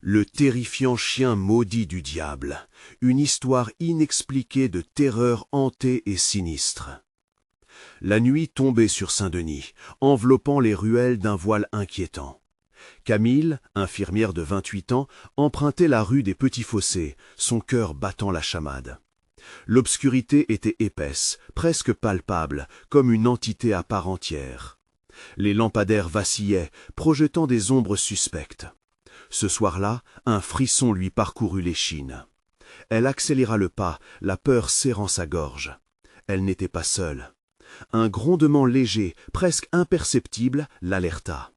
Le terrifiant chien maudit du diable, une histoire inexpliquée de terreur hantée et sinistre. La nuit tombait sur Saint-Denis, enveloppant les ruelles d'un voile inquiétant. Camille, infirmière de 28 ans, empruntait la rue des Petits Fossés, son cœur battant la chamade. L'obscurité était épaisse, presque palpable, comme une entité à part entière. Les lampadaires vacillaient, projetant des ombres suspectes. Ce soir-là, un frisson lui parcourut l'échine. Elle accéléra le pas, la peur serrant sa gorge. Elle n'était pas seule. Un grondement léger, presque imperceptible, l'alerta.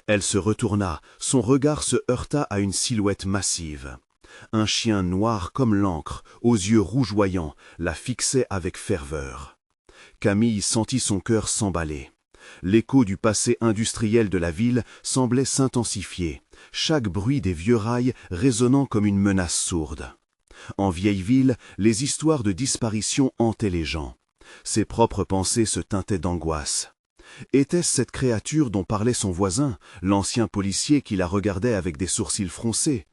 Elle se retourna, son regard se heurta à une silhouette massive. Un chien noir comme l'encre, aux yeux rougeoyants, la fixait avec ferveur. Camille sentit son cœur s'emballer. L'écho du passé industriel de la ville semblait s'intensifier, chaque bruit des vieux rails résonnant comme une menace sourde. En vieille ville, les histoires de disparition hantaient les gens. Ses propres pensées se teintaient d'angoisse. Était-ce cette créature dont parlait son voisin, l'ancien policier qui la regardait avec des sourcils froncés?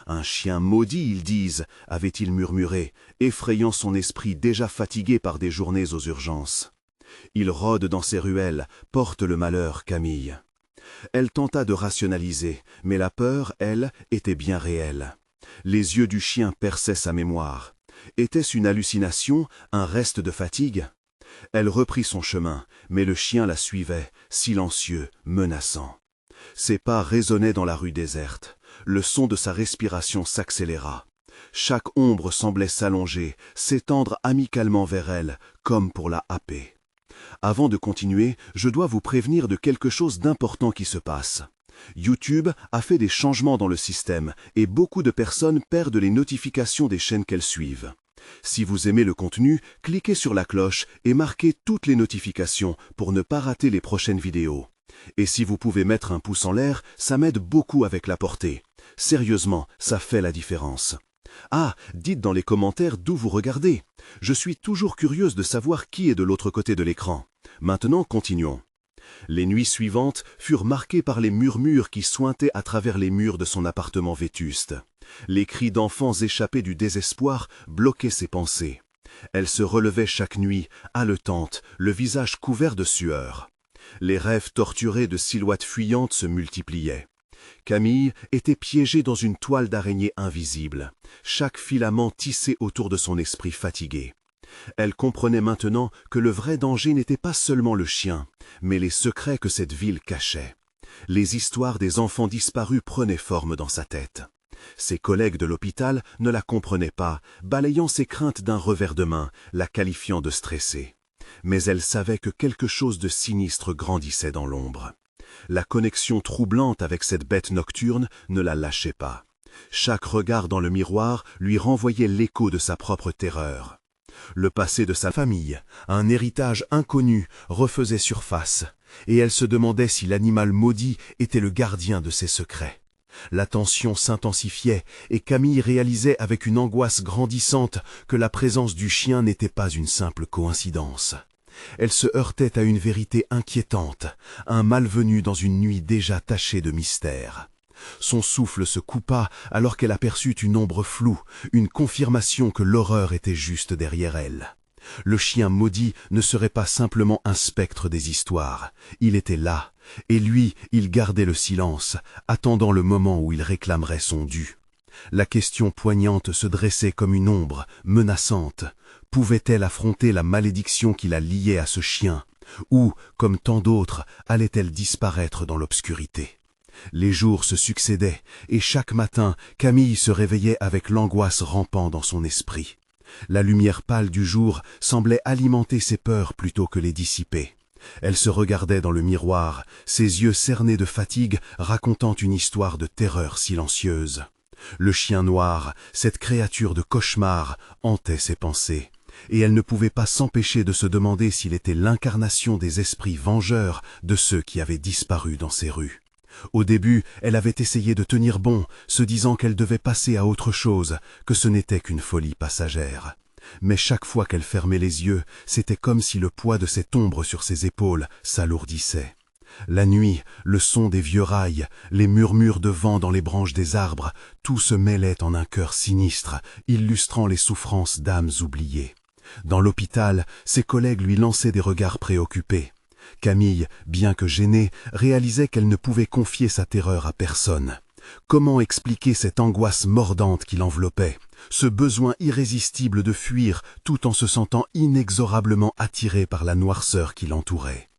Un chien maudit, ils disent, avait-il murmuré, effrayant son esprit déjà fatigué par des journées aux urgences. Il rôde dans ses ruelles, porte le malheur, Camille. Elle tenta de rationaliser, mais la peur, elle, était bien réelle. Les yeux du chien perçaient sa mémoire. Était-ce une hallucination, un reste de fatigue? Elle reprit son chemin, mais le chien la suivait, silencieux, menaçant. Ses pas résonnaient dans la rue déserte. Le son de sa respiration s'accéléra. Chaque ombre semblait s'allonger, s'étendre amicalement vers elle, comme pour la happer. Avant de continuer, je dois vous prévenir de quelque chose d'important qui se passe. YouTube a fait des changements dans le système et beaucoup de personnes perdent les notifications des chaînes qu'elles suivent. Si vous aimez le contenu, cliquez sur la cloche et marquez toutes les notifications pour ne pas rater les prochaines vidéos. Et si vous pouvez mettre un pouce en l'air, ça m'aide beaucoup avec la portée. Sérieusement, ça fait la différence. Ah, dites dans les commentaires d'où vous regardez. Je suis toujours curieuse de savoir qui est de l'autre côté de l'écran. Maintenant, continuons. Les nuits suivantes furent marquées par les murmures qui suintaient à travers les murs de son appartement vétuste. Les cris d'enfants échappés du désespoir bloquaient ses pensées. Elle se relevait chaque nuit, haletante, le visage couvert de sueur. Les rêves torturés de silhouettes fuyantes se multipliaient. Camille était piégée dans une toile d'araignée invisible, chaque filament tissé autour de son esprit fatigué. Elle comprenait maintenant que le vrai danger n'était pas seulement le chien, mais les secrets que cette ville cachait. Les histoires des enfants disparus prenaient forme dans sa tête. Ses collègues de l'hôpital ne la comprenaient pas, balayant ses craintes d'un revers de main, la qualifiant de stressée. Mais elle savait que quelque chose de sinistre grandissait dans l'ombre. La connexion troublante avec cette bête nocturne ne la lâchait pas. Chaque regard dans le miroir lui renvoyait l'écho de sa propre terreur. Le passé de sa famille, un héritage inconnu, refaisait surface, et elle se demandait si l'animal maudit était le gardien de ses secrets. La tension s'intensifiait, et Camille réalisait avec une angoisse grandissante que la présence du chien n'était pas une simple coïncidence. Elle se heurtait à une vérité inquiétante, un malvenu dans une nuit déjà tachée de mystère. Son souffle se coupa alors qu'elle aperçut une ombre floue, une confirmation que l'horreur était juste derrière elle. Le chien maudit ne serait pas simplement un spectre des histoires, il était là, et lui, il gardait le silence, attendant le moment où il réclamerait son dû. La question poignante se dressait comme une ombre, menaçante. Pouvait-elle affronter la malédiction qui la liait à ce chien, ou, comme tant d'autres, allait-elle disparaître dans l'obscurité? Les jours se succédaient, et chaque matin, Camille se réveillait avec l'angoisse rampant dans son esprit. La lumière pâle du jour semblait alimenter ses peurs plutôt que les dissiper. Elle se regardait dans le miroir, ses yeux cernés de fatigue racontant une histoire de terreur silencieuse. Le chien noir, cette créature de cauchemar, hantait ses pensées, et elle ne pouvait pas s'empêcher de se demander s'il était l'incarnation des esprits vengeurs de ceux qui avaient disparu dans ces rues. Au début, elle avait essayé de tenir bon, se disant qu'elle devait passer à autre chose, que ce n'était qu'une folie passagère. Mais chaque fois qu'elle fermait les yeux, c'était comme si le poids de cette ombre sur ses épaules s'alourdissait. La nuit, le son des vieux rails, les murmures de vent dans les branches des arbres, tout se mêlait en un chœur sinistre, illustrant les souffrances d'âmes oubliées. Dans l'hôpital, ses collègues lui lançaient des regards préoccupés. Camille, bien que gênée, réalisait qu'elle ne pouvait confier sa terreur à personne. Comment expliquer cette angoisse mordante qui l'enveloppait, ce besoin irrésistible de fuir tout en se sentant inexorablement attirée par la noirceur qui l'entourait?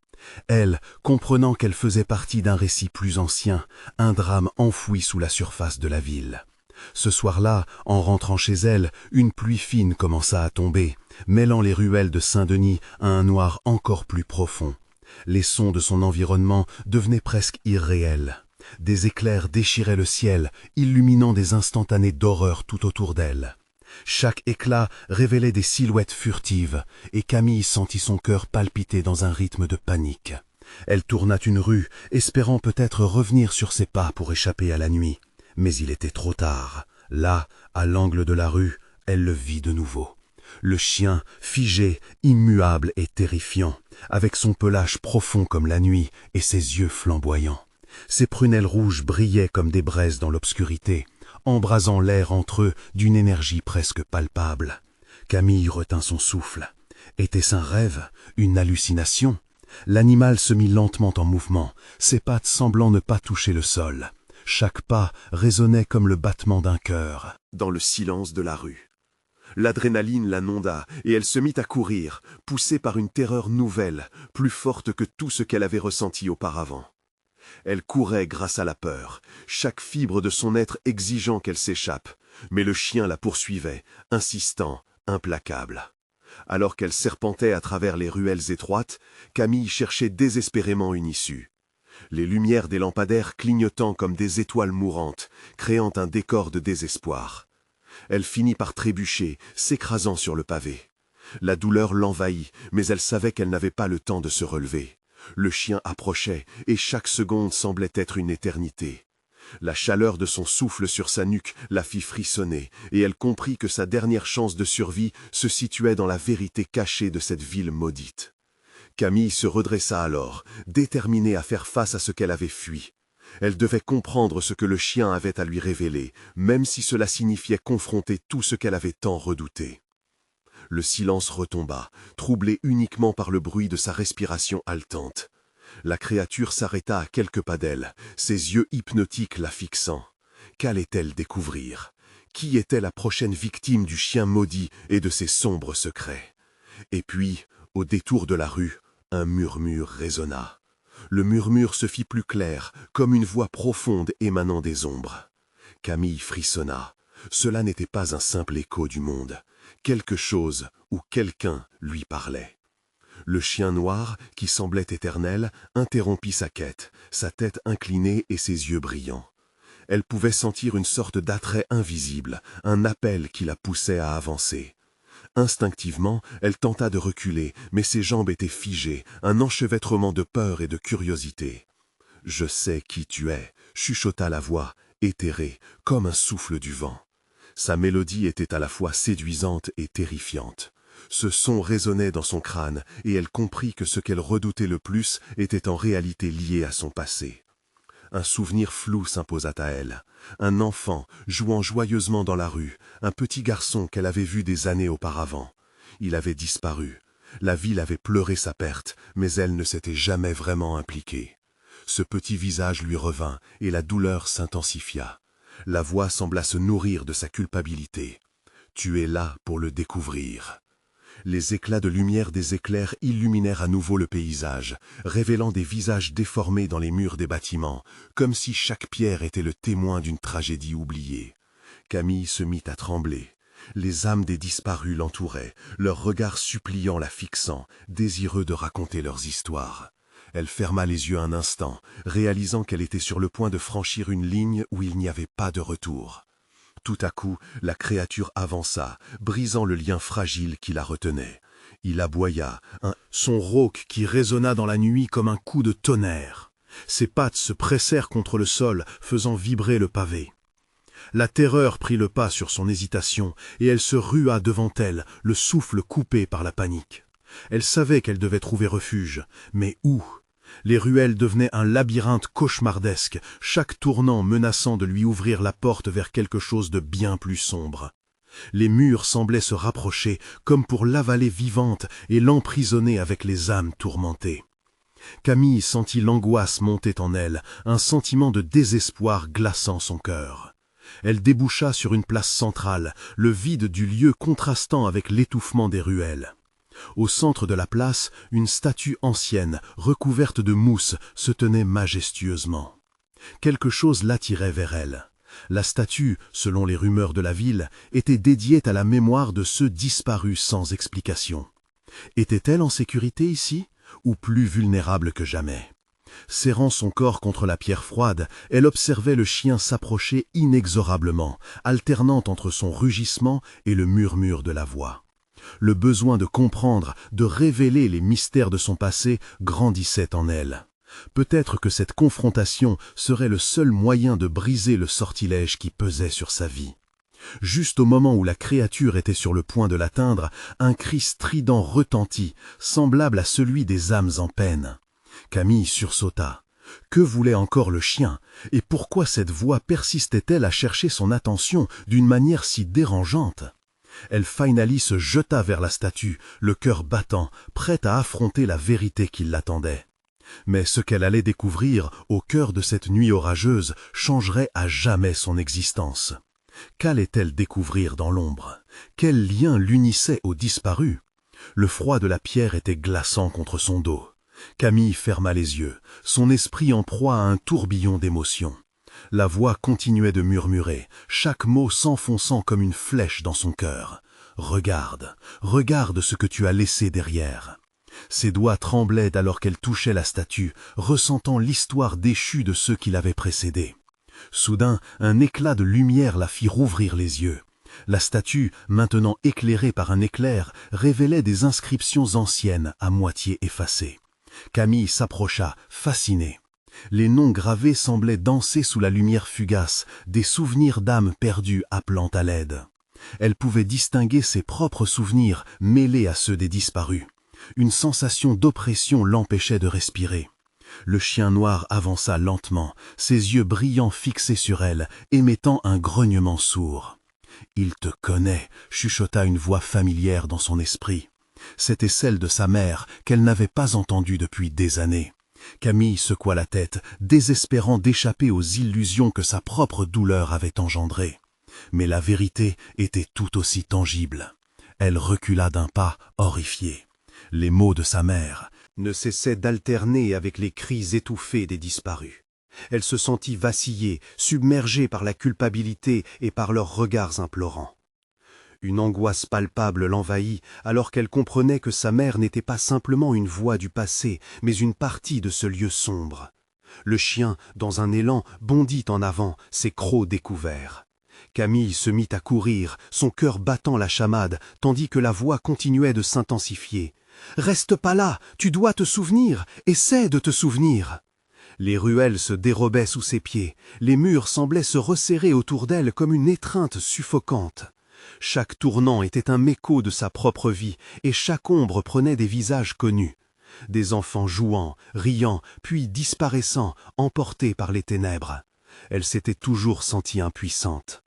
Elle, comprenant qu'elle faisait partie d'un récit plus ancien, un drame enfoui sous la surface de la ville. Ce soir-là, en rentrant chez elle, une pluie fine commença à tomber, mêlant les ruelles de Saint-Denis à un noir encore plus profond. Les sons de son environnement devenaient presque irréels. Des éclairs déchiraient le ciel, illuminant des instantanés d'horreur tout autour d'elle. Chaque éclat révélait des silhouettes furtives, et Camille sentit son cœur palpiter dans un rythme de panique. Elle tourna une rue, espérant peut-être revenir sur ses pas pour échapper à la nuit. Mais il était trop tard. Là, à l'angle de la rue, elle le vit de nouveau. Le chien, figé, immuable et terrifiant, avec son pelage profond comme la nuit et ses yeux flamboyants. Ses prunelles rouges brillaient comme des braises dans l'obscurité, embrasant l'air entre eux d'une énergie presque palpable. Camille retint son souffle. Était-ce un rêve, une hallucination? L'animal se mit lentement en mouvement, ses pattes semblant ne pas toucher le sol. Chaque pas résonnait comme le battement d'un cœur. Dans le silence de la rue. L'adrénaline l'inonda et elle se mit à courir, poussée par une terreur nouvelle, plus forte que tout ce qu'elle avait ressenti auparavant. Elle courait grâce à la peur, chaque fibre de son être exigeant qu'elle s'échappe, mais le chien la poursuivait, insistant, implacable. Alors qu'elle serpentait à travers les ruelles étroites, Camille cherchait désespérément une issue. Les lumières des lampadaires clignotant comme des étoiles mourantes, créant un décor de désespoir. Elle finit par trébucher, s'écrasant sur le pavé. La douleur l'envahit, mais elle savait qu'elle n'avait pas le temps de se relever. Le chien approchait, et chaque seconde semblait être une éternité. La chaleur de son souffle sur sa nuque la fit frissonner, et elle comprit que sa dernière chance de survie se situait dans la vérité cachée de cette ville maudite. Camille se redressa alors, déterminée à faire face à ce qu'elle avait fui. Elle devait comprendre ce que le chien avait à lui révéler, même si cela signifiait confronter tout ce qu'elle avait tant redouté. Le silence retomba, troublé uniquement par le bruit de sa respiration haletante. La créature s'arrêta à quelques pas d'elle, ses yeux hypnotiques la fixant. Qu'allait-elle découvrir? Qui était la prochaine victime du chien maudit et de ses sombres secrets? Et puis, au détour de la rue, un murmure résonna. Le murmure se fit plus clair, comme une voix profonde émanant des ombres. Camille frissonna. Cela n'était pas un simple écho du monde. Quelque chose ou quelqu'un lui parlait. Le chien noir, qui semblait éternel, interrompit sa quête, sa tête inclinée et ses yeux brillants. Elle pouvait sentir une sorte d'attrait invisible, un appel qui la poussait à avancer. Instinctivement, elle tenta de reculer, mais ses jambes étaient figées, un enchevêtrement de peur et de curiosité. « Je sais qui tu es », chuchota la voix, éthérée, comme un souffle du vent. Sa mélodie était à la fois séduisante et terrifiante. Ce son résonnait dans son crâne, et elle comprit que ce qu'elle redoutait le plus était en réalité lié à son passé. Un souvenir flou s'imposa à elle. Un enfant, jouant joyeusement dans la rue, un petit garçon qu'elle avait vu des années auparavant. Il avait disparu. La ville avait pleuré sa perte, mais elle ne s'était jamais vraiment impliquée. Ce petit visage lui revint, et la douleur s'intensifia. La voix sembla se nourrir de sa culpabilité. « Tu es là pour le découvrir. » Les éclats de lumière des éclairs illuminèrent à nouveau le paysage, révélant des visages déformés dans les murs des bâtiments, comme si chaque pierre était le témoin d'une tragédie oubliée. Camille se mit à trembler. Les âmes des disparus l'entouraient, leurs regards suppliants la fixant, désireux de raconter leurs histoires. Elle ferma les yeux un instant, réalisant qu'elle était sur le point de franchir une ligne où il n'y avait pas de retour. Tout à coup, la créature avança, brisant le lien fragile qui la retenait. Il aboya, un son rauque qui résonna dans la nuit comme un coup de tonnerre. Ses pattes se pressèrent contre le sol, faisant vibrer le pavé. La terreur prit le pas sur son hésitation, et elle se rua devant elle, le souffle coupé par la panique. Elle savait qu'elle devait trouver refuge, mais où? Les ruelles devenaient un labyrinthe cauchemardesque, chaque tournant menaçant de lui ouvrir la porte vers quelque chose de bien plus sombre. Les murs semblaient se rapprocher, comme pour l'avaler vivante et l'emprisonner avec les âmes tourmentées. Camille sentit l'angoisse monter en elle, un sentiment de désespoir glaçant son cœur. Elle déboucha sur une place centrale, le vide du lieu contrastant avec l'étouffement des ruelles. Au centre de la place, une statue ancienne, recouverte de mousse, se tenait majestueusement. Quelque chose l'attirait vers elle. La statue, selon les rumeurs de la ville, était dédiée à la mémoire de ceux disparus sans explication. Était-elle en sécurité ici, ou plus vulnérable que jamais? Serrant son corps contre la pierre froide, elle observait le chien s'approcher inexorablement, alternant entre son rugissement et le murmure de la voix. Le besoin de comprendre, de révéler les mystères de son passé grandissait en elle. Peut-être que cette confrontation serait le seul moyen de briser le sortilège qui pesait sur sa vie. Juste au moment où la créature était sur le point de l'atteindre, un cri strident retentit, semblable à celui des âmes en peine. Camille sursauta. Que voulait encore le chien, et pourquoi cette voix persistait-elle à chercher son attention d'une manière si dérangeante? Elle finally se jeta vers la statue, le cœur battant, prête à affronter la vérité qui l'attendait. Mais ce qu'elle allait découvrir, au cœur de cette nuit orageuse, changerait à jamais son existence. Qu'allait-elle découvrir dans l'ombre? Quel lien l'unissait au disparu? Le froid de la pierre était glaçant contre son dos. Camille ferma les yeux, son esprit en proie à un tourbillon d'émotions. La voix continuait de murmurer, chaque mot s'enfonçant comme une flèche dans son cœur. « Regarde, regarde ce que tu as laissé derrière. » Ses doigts tremblaient alors qu'elle touchait la statue, ressentant l'histoire déchue de ceux qui l'avaient précédée. Soudain, un éclat de lumière la fit rouvrir les yeux. La statue, maintenant éclairée par un éclair, révélait des inscriptions anciennes à moitié effacées. Camille s'approcha, fascinée. Les noms gravés semblaient danser sous la lumière fugace, des souvenirs d'âmes perdues appelant à l'aide. Elle pouvait distinguer ses propres souvenirs mêlés à ceux des disparus. Une sensation d'oppression l'empêchait de respirer. Le chien noir avança lentement, ses yeux brillants fixés sur elle, émettant un grognement sourd. « Il te connaît » chuchota une voix familière dans son esprit. C'était celle de sa mère, qu'elle n'avait pas entendue depuis des années. Camille secoua la tête, désespérant d'échapper aux illusions que sa propre douleur avait engendrées. Mais la vérité était tout aussi tangible. Elle recula d'un pas, horrifiée. Les mots de sa mère ne cessaient d'alterner avec les cris étouffés des disparus. Elle se sentit vaciller, submergée par la culpabilité et par leurs regards implorants. Une angoisse palpable l'envahit alors qu'elle comprenait que sa mère n'était pas simplement une voix du passé, mais une partie de ce lieu sombre. Le chien, dans un élan, bondit en avant, ses crocs découverts. Camille se mit à courir, son cœur battant la chamade, tandis que la voix continuait de s'intensifier. « Reste pas là, tu dois te souvenir, essaie de te souvenir !» Les ruelles se dérobaient sous ses pieds, les murs semblaient se resserrer autour d'elle comme une étreinte suffocante. Chaque tournant était un écho de sa propre vie, et chaque ombre prenait des visages connus. Des enfants jouant, riant, puis disparaissant, emportés par les ténèbres. Elle s'était toujours sentie impuissante.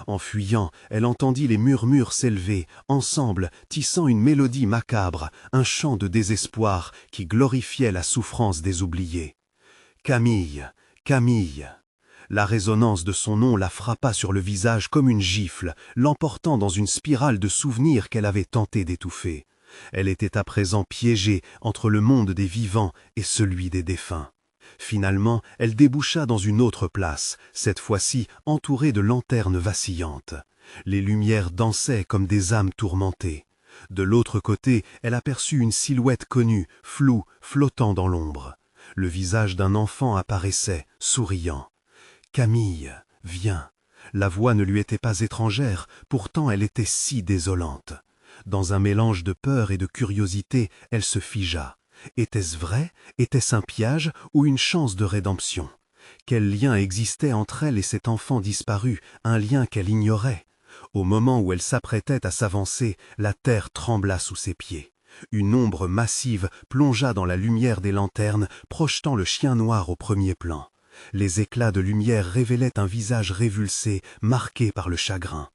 En fuyant, elle entendit les murmures s'élever, ensemble, tissant une mélodie macabre, un chant de désespoir qui glorifiait la souffrance des oubliés. « Camille, Camille !» La résonance de son nom la frappa sur le visage comme une gifle, l'emportant dans une spirale de souvenirs qu'elle avait tenté d'étouffer. Elle était à présent piégée entre le monde des vivants et celui des défunts. Finalement, elle déboucha dans une autre place, cette fois-ci entourée de lanternes vacillantes. Les lumières dansaient comme des âmes tourmentées. De l'autre côté, elle aperçut une silhouette connue, floue, flottant dans l'ombre. Le visage d'un enfant apparaissait, souriant. « Camille, viens !» La voix ne lui était pas étrangère, pourtant elle était si désolante. Dans un mélange de peur et de curiosité, elle se figea. Était-ce vrai? Était-ce un piège ou une chance de rédemption? Quel lien existait entre elle et cet enfant disparu, un lien qu'elle ignorait? Au moment où elle s'apprêtait à s'avancer, la terre trembla sous ses pieds. Une ombre massive plongea dans la lumière des lanternes, projetant le chien noir au premier plan. Les éclats de lumière révélaient un visage révulsé, marqué par le chagrin.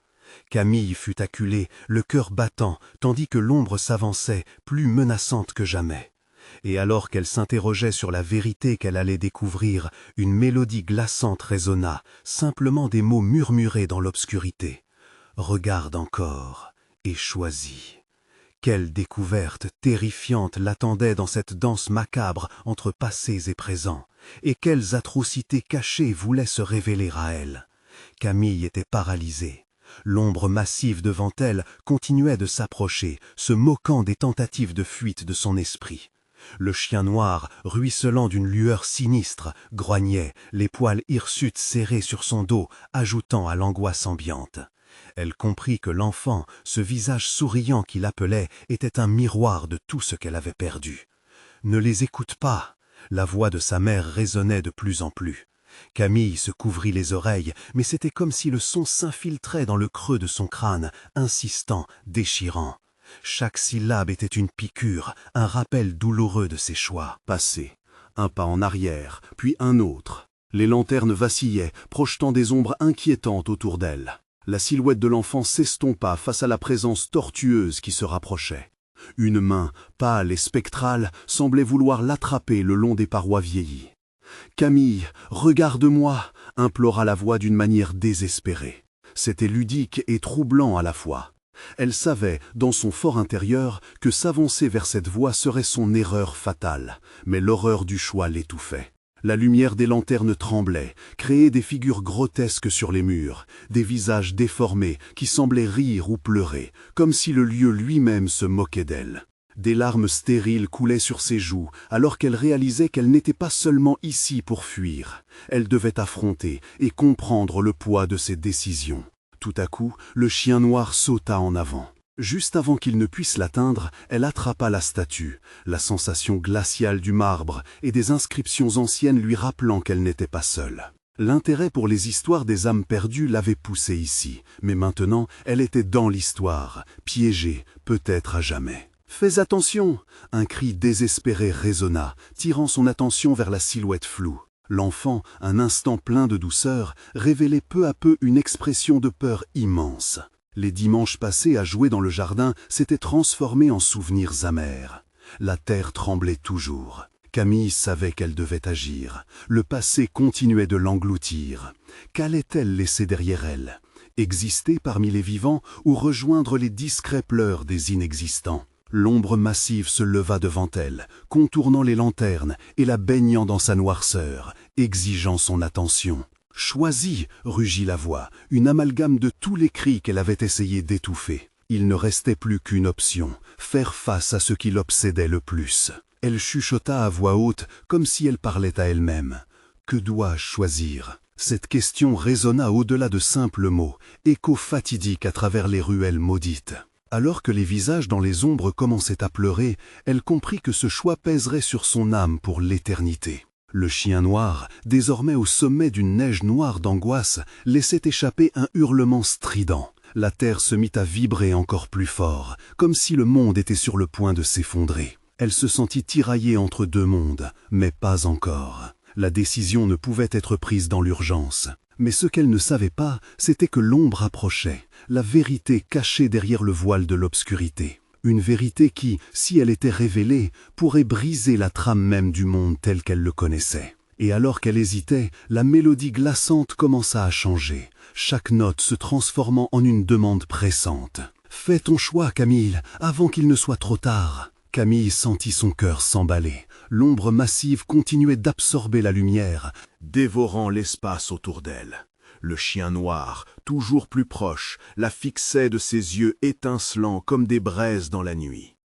Camille fut acculée, le cœur battant, tandis que l'ombre s'avançait, plus menaçante que jamais. Et alors qu'elle s'interrogeait sur la vérité qu'elle allait découvrir, une mélodie glaçante résonna, simplement des mots murmurés dans l'obscurité. « Regarde encore et choisis ». Quelle découverte terrifiante l'attendait dans cette danse macabre entre passés et présents, et quelles atrocités cachées voulaient se révéler à elle. Camille était paralysée. L'ombre massive devant elle continuait de s'approcher, se moquant des tentatives de fuite de son esprit. Le chien noir, ruisselant d'une lueur sinistre, grognait, les poils hirsutes serrés sur son dos, ajoutant à l'angoisse ambiante. Elle comprit que l'enfant, ce visage souriant qui l'appelait, était un miroir de tout ce qu'elle avait perdu. « Ne les écoute pas !» La voix de sa mère résonnait de plus en plus. Camille se couvrit les oreilles, mais c'était comme si le son s'infiltrait dans le creux de son crâne, insistant, déchirant. Chaque syllabe était une piqûre, un rappel douloureux de ses choix. Passé, un pas en arrière, puis un autre. Les lanternes vacillaient, projetant des ombres inquiétantes autour d'elle. La silhouette de l'enfant s'estompa face à la présence tortueuse qui se rapprochait. Une main, pâle et spectrale, semblait vouloir l'attraper le long des parois vieillies. « Camille, regarde-moi » implora la voix d'une manière désespérée. C'était ludique et troublant à la fois. Elle savait, dans son fort intérieur, que s'avancer vers cette voie serait son erreur fatale, mais l'horreur du choix l'étouffait. La lumière des lanternes tremblait, créait des figures grotesques sur les murs, des visages déformés qui semblaient rire ou pleurer, comme si le lieu lui-même se moquait d'elle. Des larmes stériles coulaient sur ses joues, alors qu'elle réalisait qu'elle n'était pas seulement ici pour fuir. Elle devait affronter et comprendre le poids de ses décisions. Tout à coup, le chien noir sauta en avant. Juste avant qu'il ne puisse l'atteindre, elle attrapa la statue, la sensation glaciale du marbre et des inscriptions anciennes lui rappelant qu'elle n'était pas seule. L'intérêt pour les histoires des âmes perdues l'avait poussée ici, mais maintenant elle était dans l'histoire, piégée, peut-être à jamais. « Fais attention !» Un cri désespéré résonna, tirant son attention vers la silhouette floue. L'enfant, un instant plein de douceur, révélait peu à peu une expression de peur immense. Les dimanches passés à jouer dans le jardin s'étaient transformés en souvenirs amers. La terre tremblait toujours. Camille savait qu'elle devait agir. Le passé continuait de l'engloutir. Qu'allait-elle laisser derrière elle? Exister parmi les vivants ou rejoindre les discrets pleurs des inexistants? L'ombre massive se leva devant elle, contournant les lanternes et la baignant dans sa noirceur, exigeant son attention. « Choisis !» rugit la voix, une amalgame de tous les cris qu'elle avait essayé d'étouffer. Il ne restait plus qu'une option, faire face à ce qui l'obsédait le plus. Elle chuchota à voix haute, comme si elle parlait à elle-même. « Que dois-je choisir ?» Cette question résonna au-delà de simples mots, écho fatidique à travers les ruelles maudites. Alors que les visages dans les ombres commençaient à pleurer, elle comprit que ce choix pèserait sur son âme pour l'éternité. Le chien noir, désormais au sommet d'une neige noire d'angoisse, laissait échapper un hurlement strident. La terre se mit à vibrer encore plus fort, comme si le monde était sur le point de s'effondrer. Elle se sentit tiraillée entre deux mondes, mais pas encore. La décision ne pouvait être prise dans l'urgence. Mais ce qu'elle ne savait pas, c'était que l'ombre approchait, la vérité cachée derrière le voile de l'obscurité. Une vérité qui, si elle était révélée, pourrait briser la trame même du monde tel qu'elle le connaissait. Et alors qu'elle hésitait, la mélodie glaçante commença à changer, chaque note se transformant en une demande pressante. « Fais ton choix, Camille, avant qu'il ne soit trop tard !» Camille sentit son cœur s'emballer. L'ombre massive continuait d'absorber la lumière, dévorant l'espace autour d'elle. Le chien noir, toujours plus proche, la fixait de ses yeux étincelants comme des braises dans la nuit.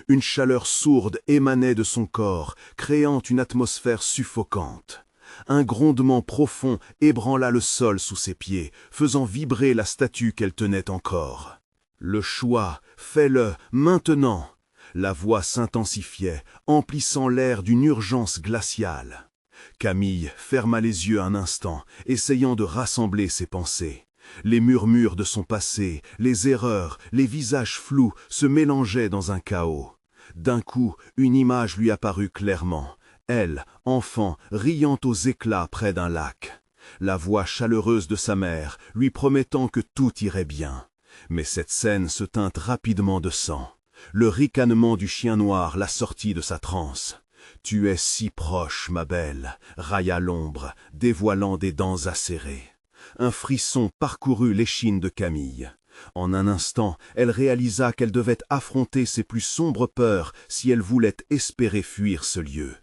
Une chaleur sourde émanait de son corps, créant une atmosphère suffocante. Un grondement profond ébranla le sol sous ses pieds, faisant vibrer la statue qu'elle tenait encore. « Le choix, fais-le, maintenant !» La voix s'intensifiait, emplissant l'air d'une urgence glaciale. Camille ferma les yeux un instant, essayant de rassembler ses pensées. Les murmures de son passé, les erreurs, les visages flous se mélangeaient dans un chaos. D'un coup, une image lui apparut clairement. Elle, enfant, riant aux éclats près d'un lac. La voix chaleureuse de sa mère, lui promettant que tout irait bien. Mais cette scène se teinte rapidement de sang. Le ricanement du chien noir la sortit de sa transe. « Tu es si proche, ma belle » railla l'ombre, dévoilant des dents acérées. Un frisson parcourut l'échine de Camille. En un instant, elle réalisa qu'elle devait affronter ses plus sombres peurs si elle voulait espérer fuir ce lieu.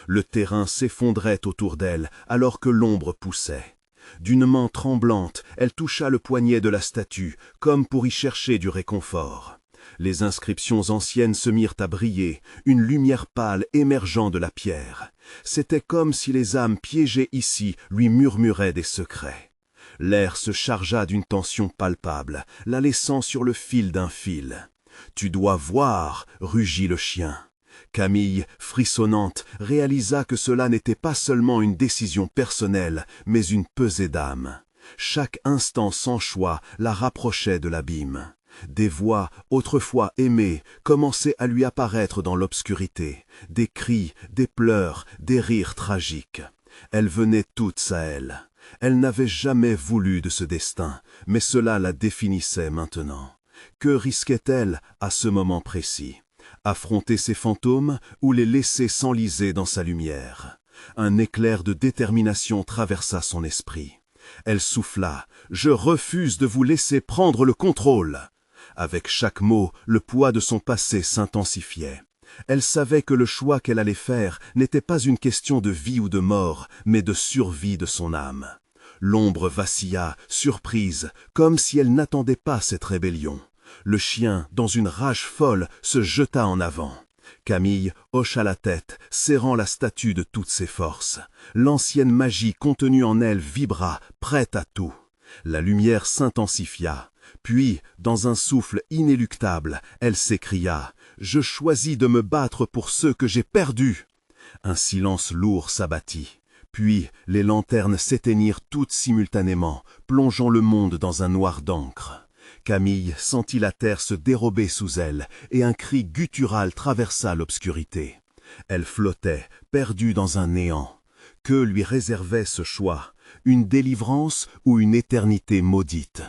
Le terrain s'effondrait autour d'elle alors que l'ombre poussait. D'une main tremblante, elle toucha le poignet de la statue, comme pour y chercher du réconfort. Les inscriptions anciennes se mirent à briller, une lumière pâle émergeant de la pierre. C'était comme si les âmes piégées ici lui murmuraient des secrets. L'air se chargea d'une tension palpable, la laissant sur le fil d'un fil. « Tu dois voir » rugit le chien. Camille, frissonnante, réalisa que cela n'était pas seulement une décision personnelle, mais une pesée d'âme. Chaque instant sans choix la rapprochait de l'abîme. Des voix, autrefois aimées, commençaient à lui apparaître dans l'obscurité. Des cris, des pleurs, des rires tragiques. Elles venaient toutes à elle. Elle n'avait jamais voulu de ce destin, mais cela la définissait maintenant. Que risquait-elle à ce moment précis? Affronter ces fantômes ou les laisser s'enliser dans sa lumière? Un éclair de détermination traversa son esprit. Elle souffla « Je refuse de vous laisser prendre le contrôle !» Avec chaque mot, le poids de son passé s'intensifiait. Elle savait que le choix qu'elle allait faire n'était pas une question de vie ou de mort, mais de survie de son âme. L'ombre vacilla, surprise, comme si elle n'attendait pas cette rébellion. Le chien, dans une rage folle, se jeta en avant. Camille hocha la tête, serrant la statue de toutes ses forces. L'ancienne magie contenue en elle vibra, prête à tout. La lumière s'intensifia. Puis, dans un souffle inéluctable, elle s'écria « Je choisis de me battre pour ceux que j'ai perdus !» Un silence lourd s'abattit. Puis, les lanternes s'éteignirent toutes simultanément, plongeant le monde dans un noir d'encre. Camille sentit la terre se dérober sous elle, et un cri guttural traversa l'obscurité. Elle flottait, perdue dans un néant. Que lui réservait ce choix? Une délivrance ou une éternité maudite?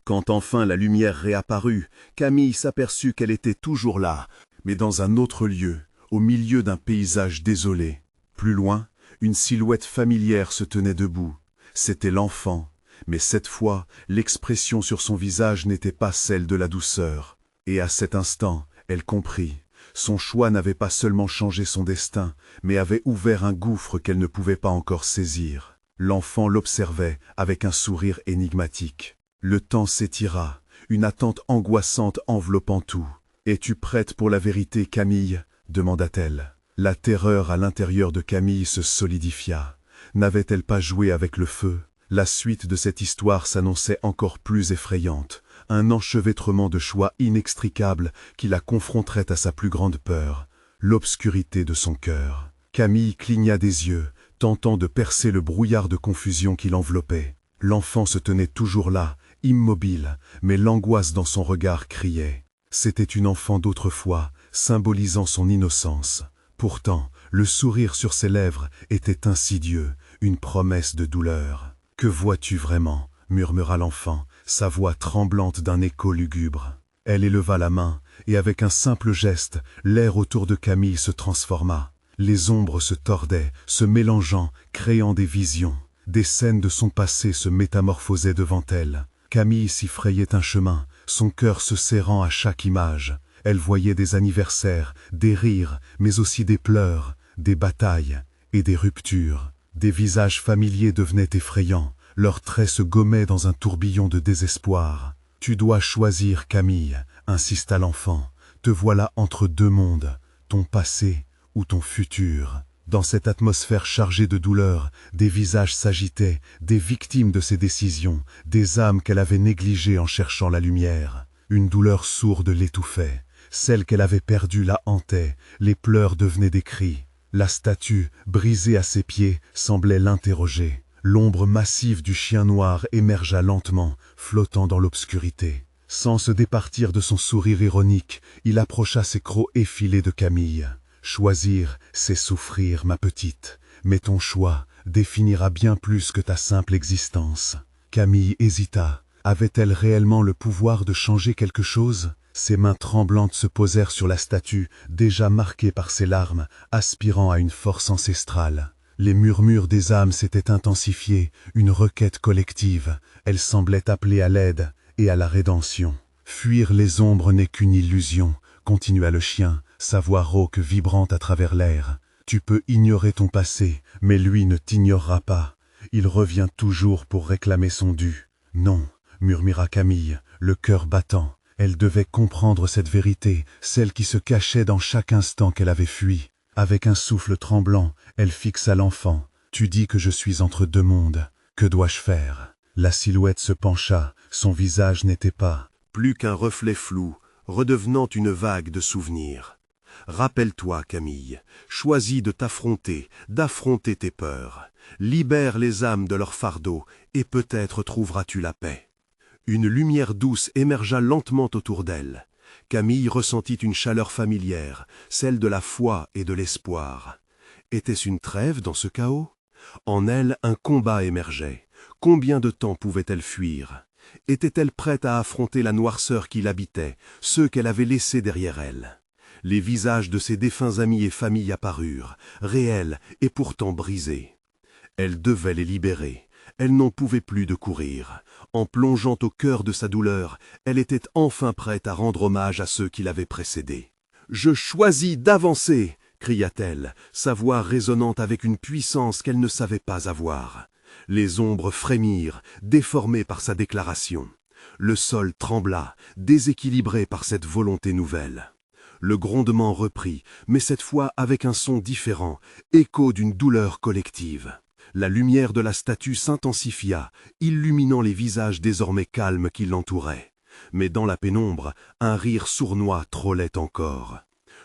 Quand enfin la lumière réapparut, Camille s'aperçut qu'elle était toujours là, mais dans un autre lieu, au milieu d'un paysage désolé. Plus loin, une silhouette familière se tenait debout. C'était l'enfant, mais cette fois, l'expression sur son visage n'était pas celle de la douceur. Et à cet instant, elle comprit. Son choix n'avait pas seulement changé son destin, mais avait ouvert un gouffre qu'elle ne pouvait pas encore saisir. L'enfant l'observait avec un sourire énigmatique. Le temps s'étira, une attente angoissante enveloppant tout. « Es-tu prête pour la vérité, Camille ?» demanda-t-elle. La terreur à l'intérieur de Camille se solidifia. N'avait-elle pas joué avec le feu? La suite de cette histoire s'annonçait encore plus effrayante. Un enchevêtrement de choix inextricables qui la confronterait à sa plus grande peur, l'obscurité de son cœur. Camille cligna des yeux, tentant de percer le brouillard de confusion qui l'enveloppait. L'enfant se tenait toujours là, immobile, mais l'angoisse dans son regard criait. C'était une enfant d'autrefois, symbolisant son innocence. Pourtant, le sourire sur ses lèvres était insidieux, une promesse de douleur. « Que vois-tu vraiment ?» murmura l'enfant, sa voix tremblante d'un écho lugubre. Elle éleva la main, et avec un simple geste, l'air autour de Camille se transforma. Les ombres se tordaient, se mélangeant, créant des visions. Des scènes de son passé se métamorphosaient devant elle. Camille s'y frayait un chemin, son cœur se serrant à chaque image. Elle voyait des anniversaires, des rires, mais aussi des pleurs, des batailles et des ruptures. Des visages familiers devenaient effrayants, leurs traits se gommaient dans un tourbillon de désespoir. « Tu dois choisir, Camille » insista l'enfant. « Te voilà entre deux mondes, ton passé ou ton futur. » Dans cette atmosphère chargée de douleur, des visages s'agitaient, des victimes de ses décisions, des âmes qu'elle avait négligées en cherchant la lumière. Une douleur sourde l'étouffait. Celle qu'elle avait perdue la hantait, les pleurs devenaient des cris. La statue, brisée à ses pieds, semblait l'interroger. L'ombre massive du chien noir émergea lentement, flottant dans l'obscurité. Sans se départir de son sourire ironique, il approcha ses crocs effilés de Camille. « Choisir, c'est souffrir, ma petite. Mais ton choix définira bien plus que ta simple existence. » Camille hésita. Avait-elle réellement le pouvoir de changer quelque chose? Ses mains tremblantes se posèrent sur la statue, déjà marquée par ses larmes, aspirant à une force ancestrale. Les murmures des âmes s'étaient intensifiés, une requête collective. Elle semblait appeler à l'aide et à la rédemption. « Fuir les ombres n'est qu'une illusion », continua le chien, sa voix rauque vibrant à travers l'air. « Tu peux ignorer ton passé, mais lui ne t'ignorera pas. Il revient toujours pour réclamer son dû. »« Non », murmura Camille, le cœur battant. Elle devait comprendre cette vérité, celle qui se cachait dans chaque instant qu'elle avait fui. Avec un souffle tremblant, elle fixa l'enfant. « Tu dis que je suis entre deux mondes. Que dois-je faire ?» La silhouette se pencha, son visage n'était pas plus qu'un reflet flou, redevenant une vague de souvenirs. Rappelle-toi, Camille, choisis de t'affronter, d'affronter tes peurs. Libère les âmes de leur fardeau, et peut-être trouveras-tu la paix. Une lumière douce émergea lentement autour d'elle. Camille ressentit une chaleur familière, celle de la foi et de l'espoir. Était-ce une trêve dans ce chaos? En elle, un combat émergeait. Combien de temps pouvait-elle fuir? Était-elle prête à affronter la noirceur qui l'habitait, ceux qu'elle avait laissés derrière elle? Les visages de ses défunts amis et familles apparurent, réels et pourtant brisés. Elle devait les libérer. Elle n'en pouvait plus de courir. En plongeant au cœur de sa douleur, elle était enfin prête à rendre hommage à ceux qui l'avaient précédée. « Je choisis d'avancer !» cria-t-elle, sa voix résonnant avec une puissance qu'elle ne savait pas avoir. Les ombres frémirent, déformées par sa déclaration. Le sol trembla, déséquilibré par cette volonté nouvelle. Le grondement reprit, mais cette fois avec un son différent, écho d'une douleur collective. La lumière de la statue s'intensifia, illuminant les visages désormais calmes qui l'entouraient. Mais dans la pénombre, un rire sournois trôlait encore.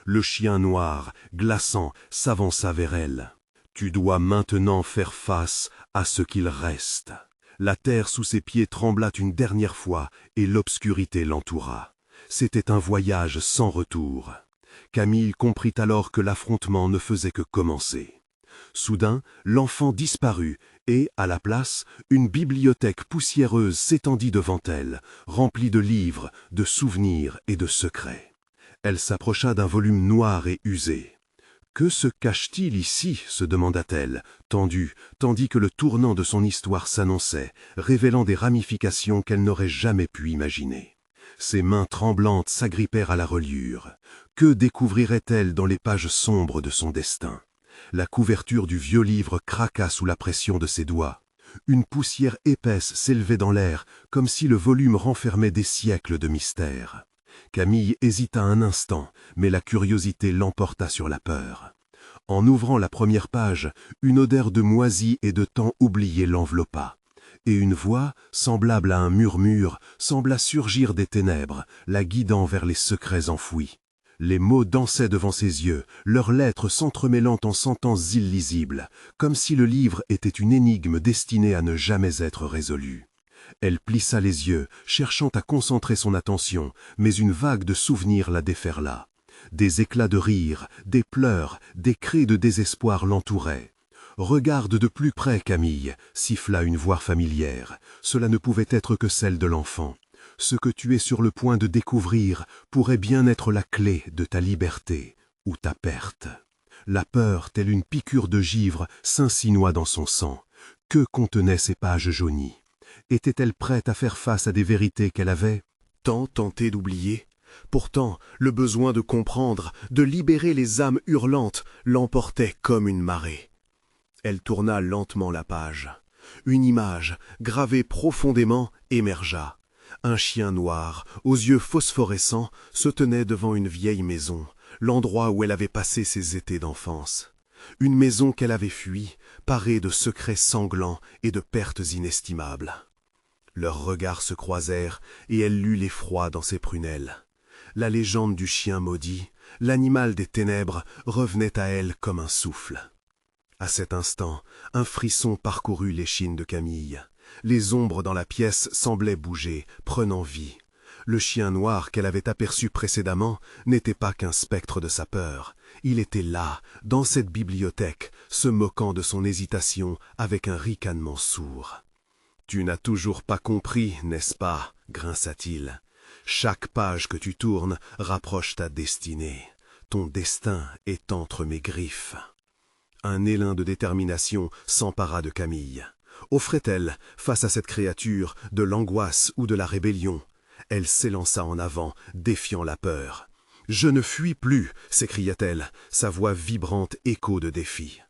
Le chien noir, glaçant, s'avança vers elle. « Tu dois maintenant faire face à ce qu'il reste. » La terre sous ses pieds trembla une dernière fois et l'obscurité l'entoura. C'était un voyage sans retour. Camille comprit alors que l'affrontement ne faisait que commencer. Soudain, l'enfant disparut et, à la place, une bibliothèque poussiéreuse s'étendit devant elle, remplie de livres, de souvenirs et de secrets. Elle s'approcha d'un volume noir et usé. « Que se cache-t-il ici ?» se demanda-t-elle, tendue, tandis que le tournant de son histoire s'annonçait, révélant des ramifications qu'elle n'aurait jamais pu imaginer. Ses mains tremblantes s'agrippèrent à la reliure. Que découvrirait-elle dans les pages sombres de son destin? La couverture du vieux livre craqua sous la pression de ses doigts. Une poussière épaisse s'élevait dans l'air, comme si le volume renfermait des siècles de mystères. Camille hésita un instant, mais la curiosité l'emporta sur la peur. En ouvrant la première page, une odeur de moisi et de temps oublié l'enveloppa. Et une voix, semblable à un murmure, sembla surgir des ténèbres, la guidant vers les secrets enfouis. Les mots dansaient devant ses yeux, leurs lettres s'entremêlant en sentences illisibles, comme si le livre était une énigme destinée à ne jamais être résolue. Elle plissa les yeux, cherchant à concentrer son attention, mais une vague de souvenirs la déferla. Des éclats de rire, des pleurs, des cris de désespoir l'entouraient. « Regarde de plus près, Camille !» siffla une voix familière. Cela ne pouvait être que celle de l'enfant. Ce que tu es sur le point de découvrir pourrait bien être la clé de ta liberté ou ta perte. La peur, telle une piqûre de givre, s'insinua dans son sang. Que contenaient ces pages jaunies? Était-elle prête à faire face à des vérités qu'elle avait tant tenté d'oublier? Pourtant, le besoin de comprendre, de libérer les âmes hurlantes, l'emportait comme une marée. Elle tourna lentement la page. Une image, gravée profondément, émergea. Un chien noir, aux yeux phosphorescents, se tenait devant une vieille maison, l'endroit où elle avait passé ses étés d'enfance. Une maison qu'elle avait fuie, parée de secrets sanglants et de pertes inestimables. Leurs regards se croisèrent et elle lut l'effroi dans ses prunelles. La légende du chien maudit, l'animal des ténèbres, revenait à elle comme un souffle. À cet instant, un frisson parcourut l'échine de Camille. Les ombres dans la pièce semblaient bouger, prenant vie. Le chien noir qu'elle avait aperçu précédemment n'était pas qu'un spectre de sa peur. Il était là, dans cette bibliothèque, se moquant de son hésitation avec un ricanement sourd. « Tu n'as toujours pas compris, n'est-ce pas ?» grinça-t-il. « Chaque page que tu tournes rapproche ta destinée. Ton destin est entre mes griffes. » Un élan de détermination s'empara de Camille. Offrait-elle, face à cette créature, de l'angoisse ou de la rébellion? Elle s'élança en avant, défiant la peur. « Je ne fuis plus !» s'écria-t-elle, sa voix vibrante écho de défi.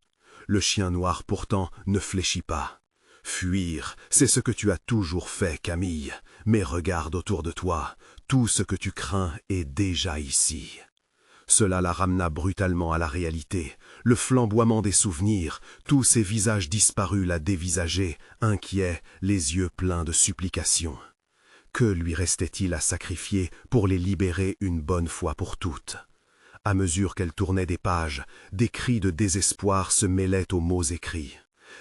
Le chien noir pourtant ne fléchit pas. « Fuir, c'est ce que tu as toujours fait, Camille. Mais regarde autour de toi, tout ce que tu crains est déjà ici. » Cela la ramena brutalement à la réalité. Le flamboiement des souvenirs, tous ces visages disparus la dévisageaient, inquiets, les yeux pleins de supplications. Que lui restait-il à sacrifier pour les libérer une bonne fois pour toutes? À mesure qu'elle tournait des pages, des cris de désespoir se mêlaient aux mots écrits.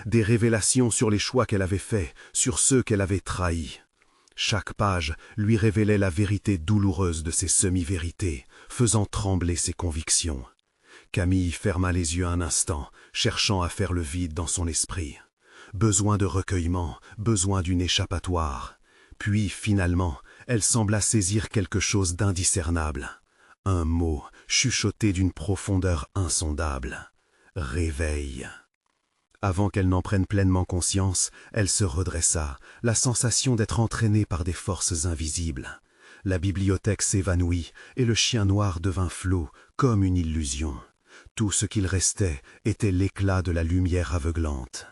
Des révélations sur les choix qu'elle avait faits, sur ceux qu'elle avait trahis. Chaque page lui révélait la vérité douloureuse de ses semi-vérités, faisant trembler ses convictions. Camille ferma les yeux un instant, cherchant à faire le vide dans son esprit. Besoin de recueillement, besoin d'une échappatoire. Puis, finalement, elle sembla saisir quelque chose d'indiscernable. Un mot, chuchoté d'une profondeur insondable. « Réveil !» Avant qu'elle n'en prenne pleinement conscience, elle se redressa, la sensation d'être entraînée par des forces invisibles. La bibliothèque s'évanouit et le chien noir devint flot, comme une illusion. Tout ce qu'il restait était l'éclat de la lumière aveuglante.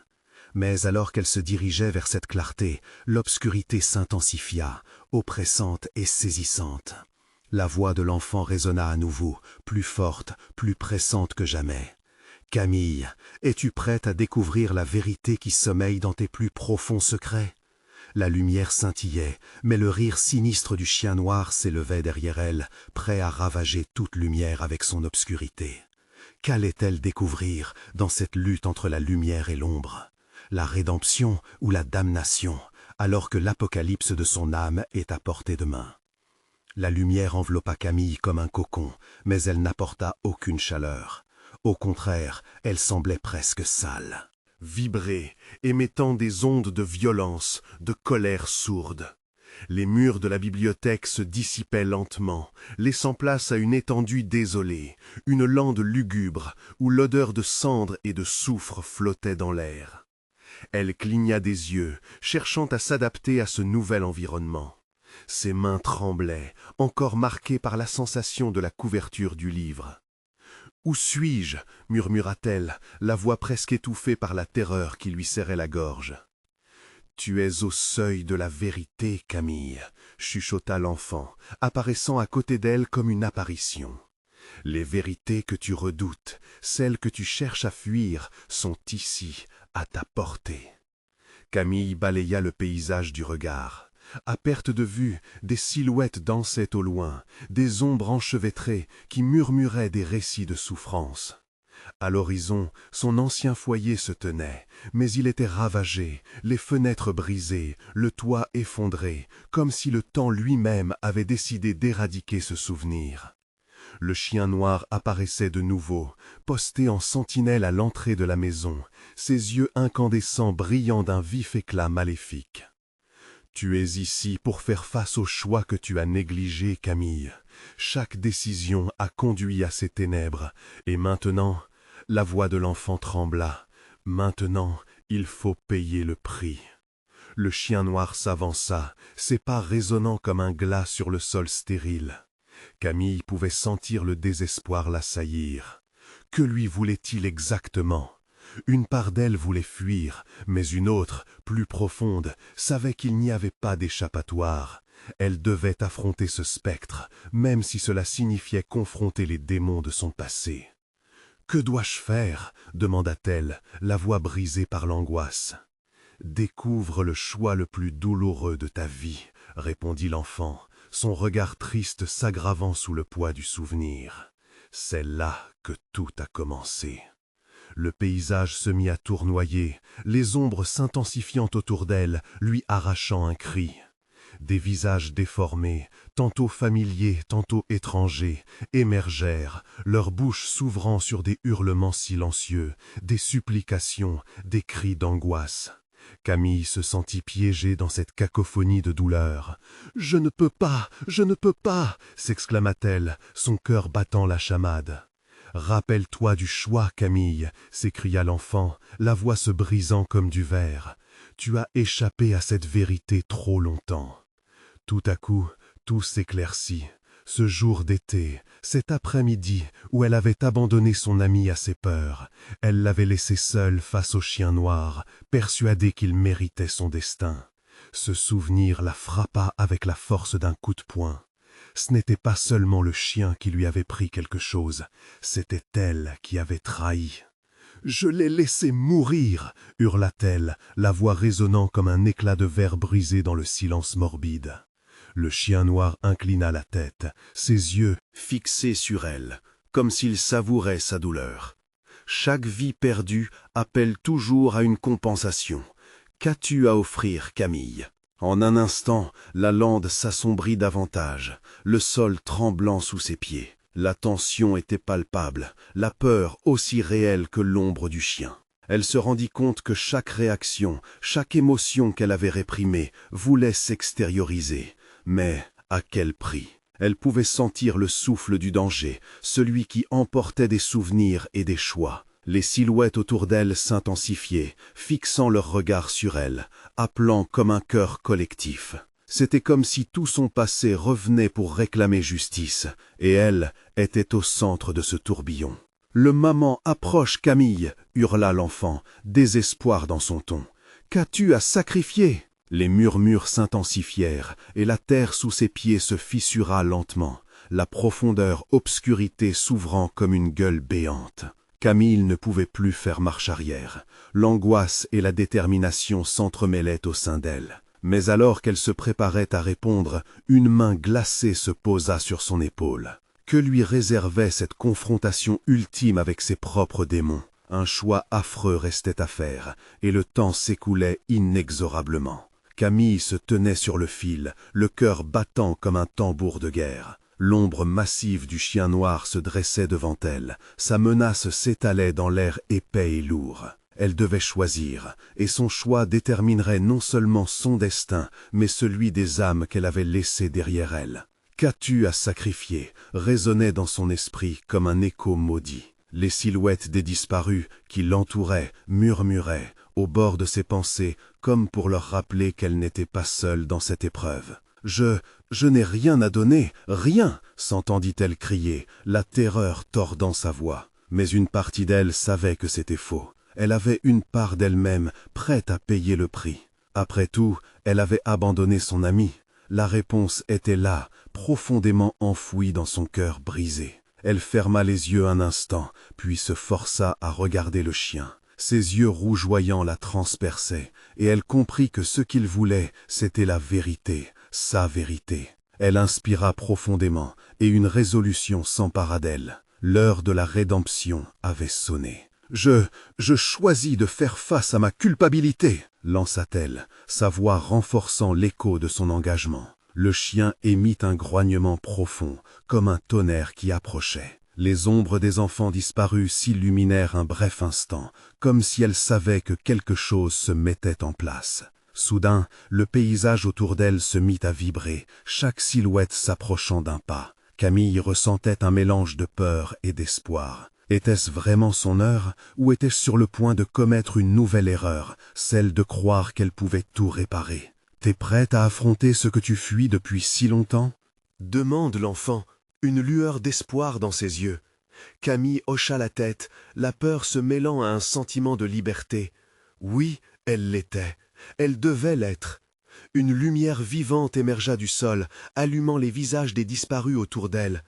Mais alors qu'elle se dirigeait vers cette clarté, l'obscurité s'intensifia, oppressante et saisissante. La voix de l'enfant résonna à nouveau, plus forte, plus pressante que jamais. « Camille, es-tu prête à découvrir la vérité qui sommeille dans tes plus profonds secrets ?» La lumière scintillait, mais le rire sinistre du chien noir s'élevait derrière elle, prêt à ravager toute lumière avec son obscurité. Qu'allait-elle découvrir dans cette lutte entre la lumière et l'ombre? La rédemption ou la damnation, alors que l'apocalypse de son âme est à portée de main? La lumière enveloppa Camille comme un cocon, mais elle n'apporta aucune chaleur. Au contraire, elle semblait presque sale. Vibrer, émettant des ondes de violence, de colère sourde. Les murs de la bibliothèque se dissipaient lentement, laissant place à une étendue désolée, une lande lugubre, où l'odeur de cendre et de soufre flottait dans l'air. Elle cligna des yeux, cherchant à s'adapter à ce nouvel environnement. Ses mains tremblaient, encore marquées par la sensation de la couverture du livre. « Où suis-je » murmura-t-elle, la voix presque étouffée par la terreur qui lui serrait la gorge. « Tu es au seuil de la vérité, Camille » chuchota l'enfant, apparaissant à côté d'elle comme une apparition. « Les vérités que tu redoutes, celles que tu cherches à fuir, sont ici, à ta portée. » Camille balaya le paysage du regard. À perte de vue, des silhouettes dansaient au loin, des ombres enchevêtrées qui murmuraient des récits de souffrance. À l'horizon, son ancien foyer se tenait, mais il était ravagé, les fenêtres brisées, le toit effondré, comme si le temps lui-même avait décidé d'éradiquer ce souvenir. Le chien noir apparaissait de nouveau, posté en sentinelle à l'entrée de la maison, ses yeux incandescents brillant d'un vif éclat maléfique. « Tu es ici pour faire face au choix que tu as négligé, Camille. Chaque décision a conduit à ces ténèbres, et maintenant, la voix de l'enfant trembla. Maintenant, il faut payer le prix. » Le chien noir s'avança, ses pas résonnant comme un glas sur le sol stérile. Camille pouvait sentir le désespoir l'assaillir. Que lui voulait-il exactement? Une part d'elle voulait fuir, mais une autre, plus profonde, savait qu'il n'y avait pas d'échappatoire. Elle devait affronter ce spectre, même si cela signifiait confronter les démons de son passé. « Que dois-je faire ?» demanda-t-elle, la voix brisée par l'angoisse. « Découvre le choix le plus douloureux de ta vie, » répondit l'enfant, son regard triste s'aggravant sous le poids du souvenir. « C'est là que tout a commencé. » Le paysage se mit à tournoyer, les ombres s'intensifiant autour d'elle, lui arrachant un cri. Des visages déformés, tantôt familiers, tantôt étrangers, émergèrent, leurs bouches s'ouvrant sur des hurlements silencieux, des supplications, des cris d'angoisse. Camille se sentit piégée dans cette cacophonie de douleur. « Je ne peux pas, je ne peux pas !» s'exclama-t-elle, son cœur battant la chamade. « Rappelle-toi du choix, Camille !» s'écria l'enfant, la voix se brisant comme du verre. « Tu as échappé à cette vérité trop longtemps. » Tout à coup, tout s'éclaircit. Ce jour d'été, cet après-midi où elle avait abandonné son ami à ses peurs, elle l'avait laissé seul face au chien noir, persuadée qu'il méritait son destin. Ce souvenir la frappa avec la force d'un coup de poing. Ce n'était pas seulement le chien qui lui avait pris quelque chose, c'était elle qui avait trahi. « Je l'ai laissé mourir !» hurla-t-elle, la voix résonnant comme un éclat de verre brisé dans le silence morbide. Le chien noir inclina la tête, ses yeux fixés sur elle, comme s'il savourait sa douleur. Chaque vie perdue appelle toujours à une compensation. Qu'as-tu à offrir, Camille? En un instant, la lande s'assombrit davantage, le sol tremblant sous ses pieds. La tension était palpable, la peur aussi réelle que l'ombre du chien. Elle se rendit compte que chaque réaction, chaque émotion qu'elle avait réprimée voulait s'extérioriser. Mais à quel prix? Elle pouvait sentir le souffle du danger, celui qui emportait des souvenirs et des choix. Les silhouettes autour d'elle s'intensifiaient, fixant leur regard sur elle, appelant comme un chœur collectif. C'était comme si tout son passé revenait pour réclamer justice, et elle était au centre de ce tourbillon. « Le moment approche, Camille !» hurla l'enfant, désespoir dans son ton. « Qu'as-tu à sacrifier ?» Les murmures s'intensifièrent, et la terre sous ses pieds se fissura lentement, la profondeur obscurité s'ouvrant comme une gueule béante. Camille ne pouvait plus faire marche arrière. L'angoisse et la détermination s'entremêlaient au sein d'elle. Mais alors qu'elle se préparait à répondre, une main glacée se posa sur son épaule. Que lui réservait cette confrontation ultime avec ses propres démons? Un choix affreux restait à faire, et le temps s'écoulait inexorablement. Camille se tenait sur le fil, le cœur battant comme un tambour de guerre. L'ombre massive du chien noir se dressait devant elle, sa menace s'étalait dans l'air épais et lourd. Elle devait choisir, et son choix déterminerait non seulement son destin, mais celui des âmes qu'elle avait laissées derrière elle. « Qu'as-tu à sacrifier ?» résonnait dans son esprit comme un écho maudit. Les silhouettes des disparus qui l'entouraient murmuraient, au bord de ses pensées, comme pour leur rappeler qu'elle n'était pas seule dans cette épreuve. « Je n'ai rien à donner, rien !» s'entendit-elle crier, la terreur tordant sa voix. Mais une partie d'elle savait que c'était faux. Elle avait une part d'elle-même prête à payer le prix. Après tout, elle avait abandonné son ami. La réponse était là, profondément enfouie dans son cœur brisé. Elle ferma les yeux un instant, puis se força à regarder le chien. Ses yeux rougeoyants la transperçaient, et elle comprit que ce qu'il voulait, c'était la vérité, sa vérité. Elle inspira profondément, et une résolution s'empara d'elle. L'heure de la rédemption avait sonné. « Je choisis de faire face à ma culpabilité !» lança-t-elle, sa voix renforçant l'écho de son engagement. Le chien émit un grognement profond, comme un tonnerre qui approchait. Les ombres des enfants disparus s'illuminèrent un bref instant, comme si elles savaient que quelque chose se mettait en place. Soudain, le paysage autour d'elle se mit à vibrer, chaque silhouette s'approchant d'un pas. Camille ressentait un mélange de peur et d'espoir. Était-ce vraiment son heure, ou était-ce sur le point de commettre une nouvelle erreur, celle de croire qu'elle pouvait tout réparer? « T'es prête à affronter ce que tu fuis depuis si longtemps ?» demande l'enfant, une lueur d'espoir dans ses yeux. Camille hocha la tête, la peur se mêlant à un sentiment de liberté. Oui, elle l'était, elle devait l'être. Une lumière vivante émergea du sol, allumant les visages des disparus autour d'elle.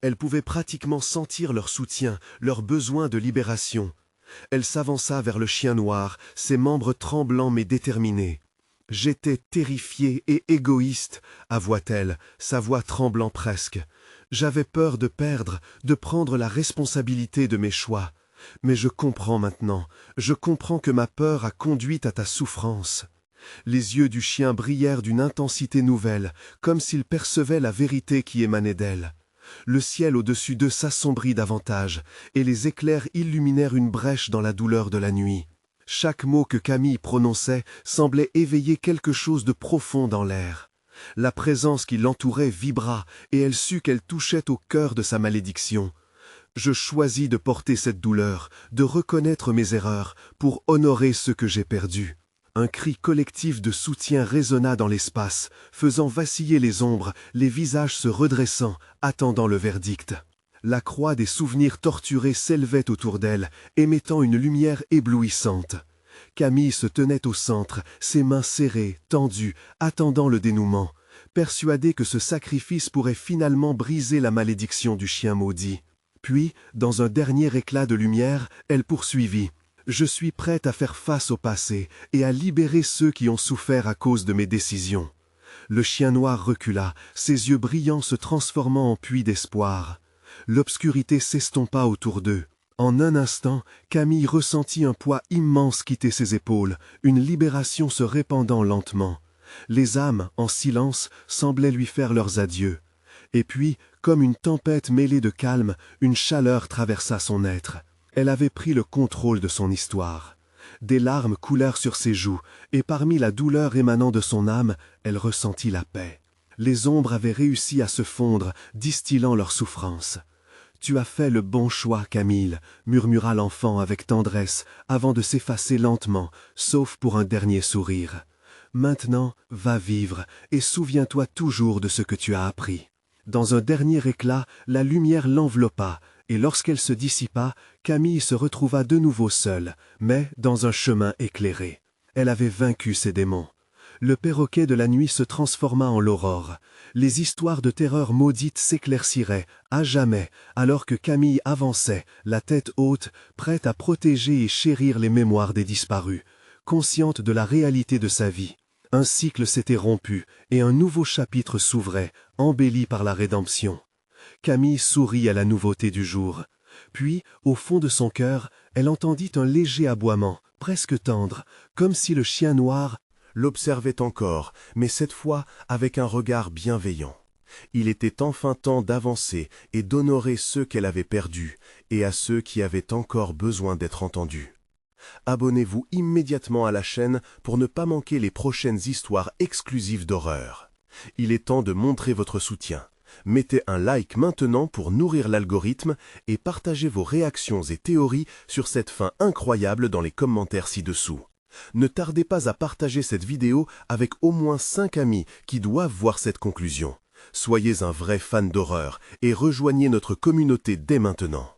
Elle pouvait pratiquement sentir leur soutien, leur besoin de libération. Elle s'avança vers le chien noir, ses membres tremblants mais déterminés. « J'étais terrifiée et égoïste, avoua-t-elle, sa voix tremblant presque. J'avais peur de perdre, de prendre la responsabilité de mes choix. Mais je comprends maintenant, je comprends que ma peur a conduit à ta souffrance. » Les yeux du chien brillèrent d'une intensité nouvelle, comme s'il percevait la vérité qui émanait d'elle. Le ciel au-dessus d'eux s'assombrit davantage, et les éclairs illuminèrent une brèche dans la douleur de la nuit. Chaque mot que Camille prononçait semblait éveiller quelque chose de profond dans l'air. La présence qui l'entourait vibra, et elle sut qu'elle touchait au cœur de sa malédiction. Je choisis de porter cette douleur, de reconnaître mes erreurs, pour honorer ce que j'ai perdu. Un cri collectif de soutien résonna dans l'espace, faisant vaciller les ombres, les visages se redressant, attendant le verdict. La croix des souvenirs torturés s'élevait autour d'elle, émettant une lumière éblouissante. Camille se tenait au centre, ses mains serrées, tendues, attendant le dénouement, persuadée que ce sacrifice pourrait finalement briser la malédiction du chien maudit. Puis, dans un dernier éclat de lumière, elle poursuivit. Je suis prête à faire face au passé et à libérer ceux qui ont souffert à cause de mes décisions. Le chien noir recula, ses yeux brillants se transformant en puits d'espoir. L'obscurité s'estompa autour d'eux. En un instant, Camille ressentit un poids immense quitter ses épaules, une libération se répandant lentement. Les âmes, en silence, semblaient lui faire leurs adieux. Et puis, comme une tempête mêlée de calme, une chaleur traversa son être. Elle avait pris le contrôle de son histoire. Des larmes coulèrent sur ses joues, et parmi la douleur émanant de son âme, elle ressentit la paix. Les ombres avaient réussi à se fondre, distillant leur souffrance. « Tu as fait le bon choix, Camille » murmura l'enfant avec tendresse, avant de s'effacer lentement, sauf pour un dernier sourire. « Maintenant, va vivre, et souviens-toi toujours de ce que tu as appris. » Dans un dernier éclat, la lumière l'enveloppa, et lorsqu'elle se dissipa, Camille se retrouva de nouveau seule, mais dans un chemin éclairé. Elle avait vaincu ses démons. Le perroquet de la nuit se transforma en l'aurore. Les histoires de terreur maudite s'éclairciraient, à jamais, alors que Camille avançait, la tête haute, prête à protéger et chérir les mémoires des disparus, consciente de la réalité de sa vie. Un cycle s'était rompu, et un nouveau chapitre s'ouvrait, embelli par la rédemption. Camille sourit à la nouveauté du jour. Puis, au fond de son cœur, elle entendit un léger aboiement, presque tendre, comme si le chien noir l'observait encore, mais cette fois avec un regard bienveillant. Il était enfin temps d'avancer et d'honorer ceux qu'elle avait perdus, et à ceux qui avaient encore besoin d'être entendus. Abonnez-vous immédiatement à la chaîne pour ne pas manquer les prochaines histoires exclusives d'horreur. Il est temps de montrer votre soutien. Mettez un like maintenant pour nourrir l'algorithme et partagez vos réactions et théories sur cette fin incroyable dans les commentaires ci-dessous. Ne tardez pas à partager cette vidéo avec au moins 5 amis qui doivent voir cette conclusion. Soyez un vrai fan d'horreur et rejoignez notre communauté dès maintenant.